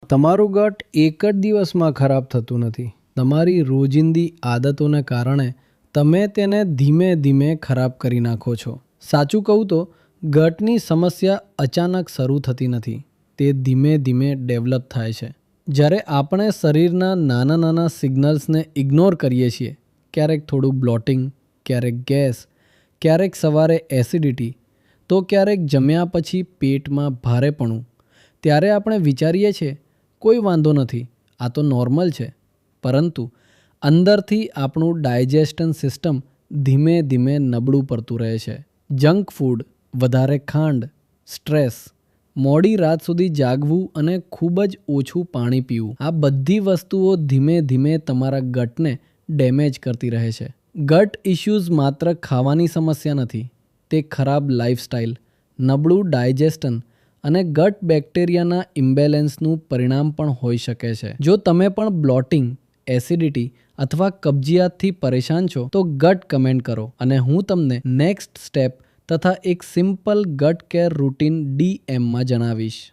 તમારું ગટ એક જ દિવસમાં ખરાબ થતું નથી. તમારી રોજિંદી આદતોને કારણે તમે તેને ધીમે ધીમે ખરાબ કરી નાખો છો. સાચું કહું તો ગટની સમસ્યા અચાનક શરૂ થતી નથી. તે ધીમે ધીમે ડેવલપ થાય છે. જ્યારે આપણે શરીરના નાના નાના સિગ્નલ્સને ઇગ્નોર કરીએ છીએ, ક્યારેક થોડું બ્લોટિંગ, ક્યારેક ગેસ, ક્યારેક સવારે એસિડિટી, તો ક્યારેક જમ્યા પછી પેટમાં ભારેપણું, ત્યારે આપણે વિચારીએ છીએ કોઈ વાંધો નથી, આ તો નોર્મલ છે. પરંતુ અંદરથી આપણું ડાયજેસ્શન સિસ્ટમ ધીમે ધીમે નબળું પડતું રહે છે. જંક ફૂડ, વધારે ખાંડ, સ્ટ્રેસ, મોડી રાત સુધી જાગવું અને ખૂબ જ ઓછું પાણી પીવું, આ બધી વસ્તુઓ ધીમે ધીમે તમારા ગટને ડેમેજ કરતી રહે છે. ગટ ઇશ્યુઝ માત્ર ખાવાની સમસ્યા નથી. તે ખરાબ લાઇફસ્ટાઇલ, નબળું ડાયજેસ્શન અને ગટ બેક્ટેરિયાના ઇમ્બેલેન્સનું પરિણામ પણ હોઈ શકે છે. જો તમે પણ બ્લોટિંગ, એસિડિટી અથવા કબજિયાતથી પરેશાન છો તો ગટ કમેન્ટ કરો અને હું તમને નેક્સ્ટ સ્ટેપ તથા એક સિમ્પલ ગટ કેર રૂટીન DMમાં જણાવીશ.